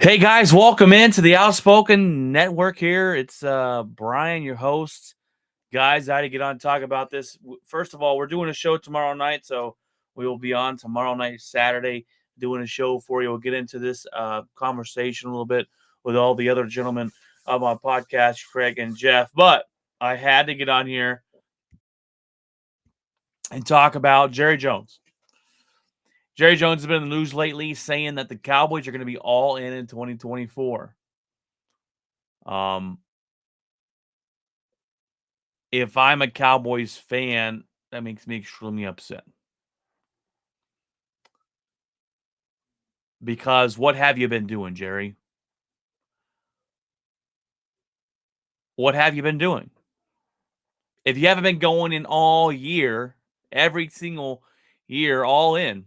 Hey guys, welcome into the Outspoken Network here. It's Brian, your host. Guys, I had to get on and talk about this. First of all, we're doing a show tomorrow night, so we will be on tomorrow night, Saturday, doing a show for you. We'll get into this conversation a little bit with all the other gentlemen of my podcast, Craig and Jeff. But I had to get on here and talk about Jerry Jones. Jerry Jones has been in the news lately saying that the Cowboys are going to be all in 2024. Um, If I'm a Cowboys fan, that makes me extremely upset. Because what have you been doing, Jerry? What have you been doing? If you haven't been going in all year, every single year, all in,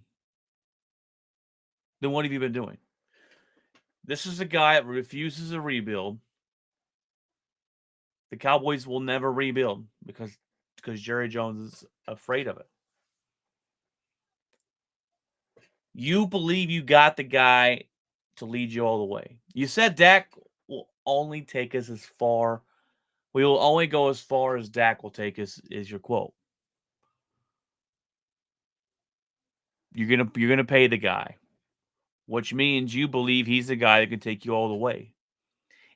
then what have you been doing? This is a guy that refuses to rebuild. The Cowboys will never rebuild because Jerry Jones is afraid of it. You believe you got the guy to lead you all the way. You said Dak will only take us as far. We will only go as far as Dak will take us, is your quote. You're gonna pay the guy, which means you believe he's the guy that can take you all the way.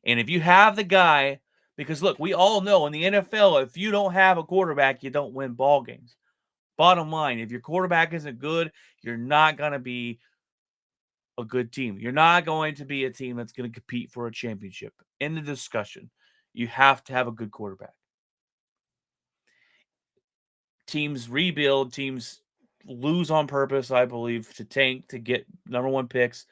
And if you have the guy, because look, we all know in the NFL, if you don't have a quarterback, you don't win ball games. Bottom line, if your quarterback isn't good, you're not gonna be a good team. You're not going to be a team that's going to compete for a championship. In the discussion, you have to have a good quarterback. Teams rebuild, teams lose on purpose, I believe, to tank, to get number one picks,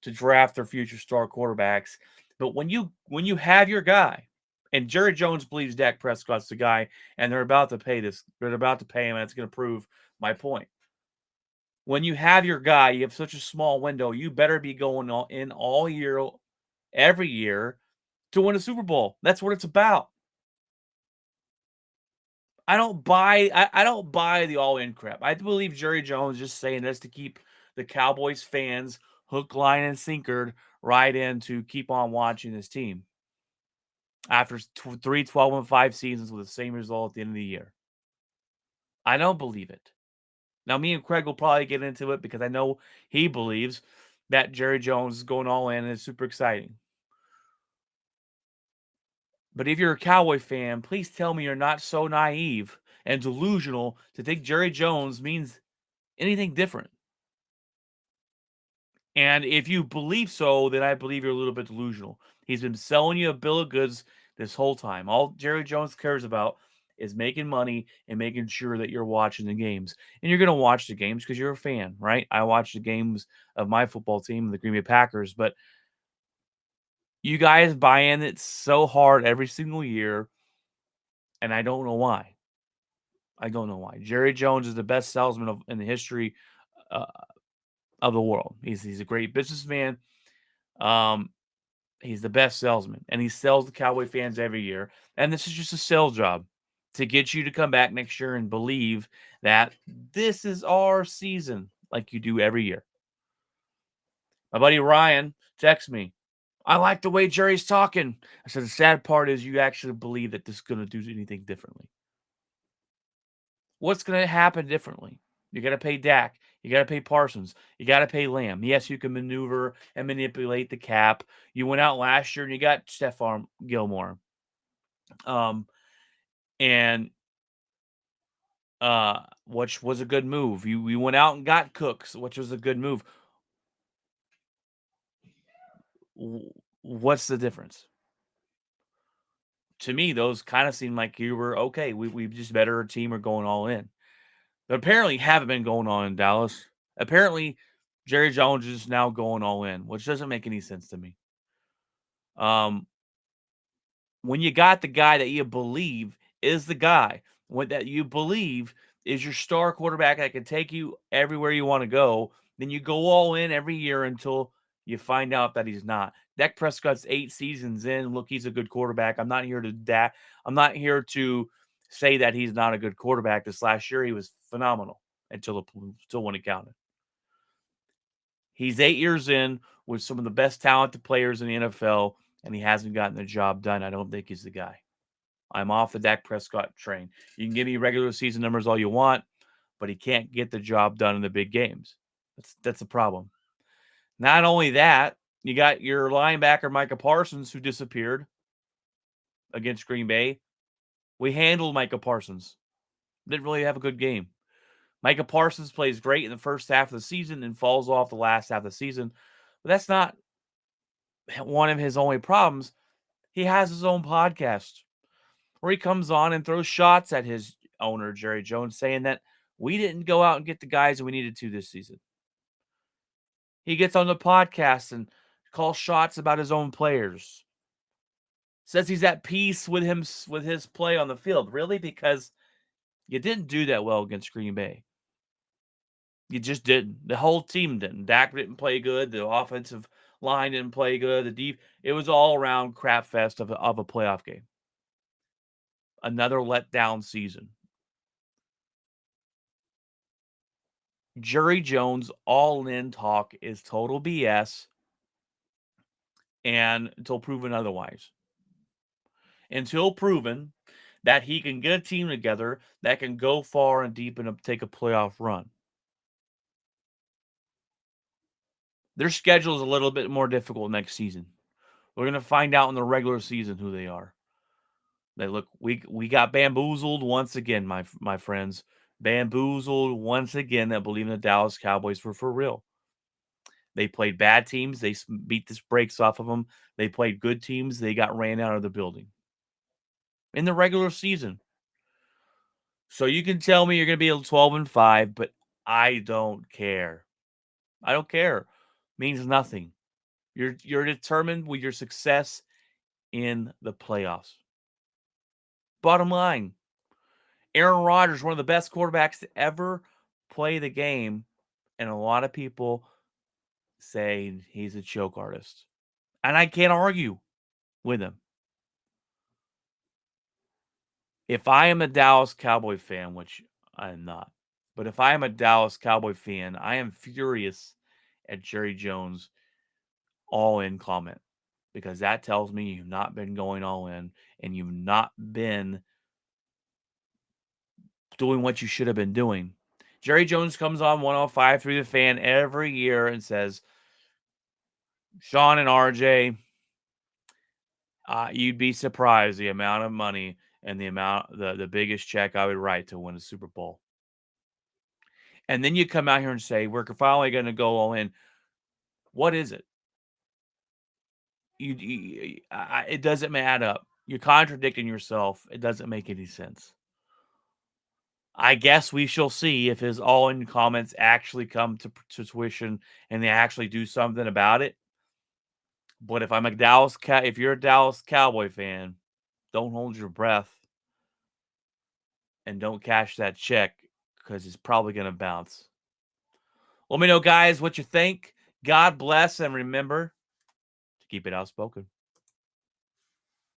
to draft their future star quarterbacks. But when you have your guy, and Jerry Jones believes Dak Prescott's the guy, and they're about to pay this, they're about to pay him, and it's going to prove my point. When you have your guy, you have such a small window. You better be going in all year, every year, to win a Super Bowl. That's what it's about. I don't buy the all in crap. I believe Jerry Jones just saying this to keep the Cowboys fans hook, line, and sinkered right in to keep on watching this team after 3 12-5 seasons with the same result at the end of the year. I don't believe it. Now, me and Craig will probably get into it because I know he believes that Jerry Jones is going all in and it's super exciting. But if you're a Cowboy fan, please tell me you're not so naive and delusional to think Jerry Jones means anything different. And if you believe so, then I believe you're a little bit delusional. He's been selling you a bill of goods this whole time. All Jerry Jones cares about is making money and making sure that you're watching the games. And you're going to watch the games because you're a fan, right? I watch the games of my football team, the Green Bay Packers, but you guys buy in it so hard every single year, and I don't know why. I don't know why. Jerry Jones is the best salesman in the history uh, of the world. He's a great businessman. Um, he's the best salesman, and he sells the Cowboy fans every year. And this is just a sales job to get you to come back next year and believe that this is our season, like you do every year. My buddy Ryan texts me. I like the way Jerry's talking. I said the sad part is you actually believe that this is going to do anything differently. What's going to happen differently? You got to pay Dak. You got to pay Parsons. You got to pay Lamb. Yes, you can maneuver and manipulate the cap. You went out last year and you got Stephon Gilmore. Um, and which was a good move. You went out and got Cooks, which was a good move. What's the difference? To me, those kind of seem like you were okay. We just better a team are going all in. But apparently haven't been going on in Dallas. Apparently, Jerry Jones is now going all in, which doesn't make any sense to me. Um, when you got the guy that you believe is the guy, what that you believe is your star quarterback that can take you everywhere you want to go, then you go all in every year until you find out that he's not. Dak Prescott's 8 seasons in. Look, he's a good quarterback. I'm not here to say that he's not a good quarterback. This last year, he was phenomenal until when it counted. He's 8 years in with some of the best talented players in the NFL, and he hasn't gotten the job done. I don't think he's the guy. I'm off the Dak Prescott train. You can give me regular season numbers all you want, but he can't get the job done in the big games. That's a problem. Not only that, you got your linebacker Micah Parsons who disappeared against Green Bay. We handled Micah Parsons. Didn't really have a good game. Micah Parsons plays great in the first half of the season and falls off the last half of the season. But that's not one of his only problems. He has his own podcast where he comes on and throws shots at his owner, Jerry Jones, saying that we didn't go out and get the guys that we needed to this season. He gets on the podcast and calls shots about his own players. Says he's at peace with him with his play on the field. Really? Because you didn't do that well against Green Bay. You just didn't. The whole team didn't. Dak didn't play good. The offensive line didn't play good. It was all around crap fest of a playoff game. Another letdown season. Jerry Jones all in talk is total BS and until proven otherwise. Until proven that he can get a team together that can go far and deep and take a playoff run. Their schedule is a little bit more difficult next season. We're going to find out in the regular season who they are. They look we got bamboozled once again, my friends. Bamboozled once again that believe in the Dallas Cowboys were for real. They played bad teams. They beat the brakes off of them. They played good teams. They got ran out of the building in the regular season. So you can tell me you're going to be 12-5, but I don't care. I don't care. Means nothing. You're determined with your success in the playoffs. Bottom line, Aaron Rodgers, one of the best quarterbacks to ever play the game, and a lot of people say he's a choke artist. And I can't argue with him. If I am a Dallas Cowboy fan, which I am not, but if I am a Dallas Cowboy fan, I am furious at Jerry Jones' all in comment because that tells me you've not been going all in and you've not been doing what you should have been doing. Jerry Jones comes on 105 through the fan every year and says, Sean and RJ, you'd be surprised the amount of money and the biggest check I would write to win a Super Bowl. And then you come out here and say, we're finally going to go all in. What is it? It doesn't add up. You're contradicting yourself. It doesn't make any sense. I guess we shall see if his all-in comments actually come to fruition and they actually do something about it. But if you're a Dallas Cowboy fan, don't hold your breath and don't cash that check because it's probably going to bounce. Let me know, guys, what you think. God bless, and remember to keep it outspoken.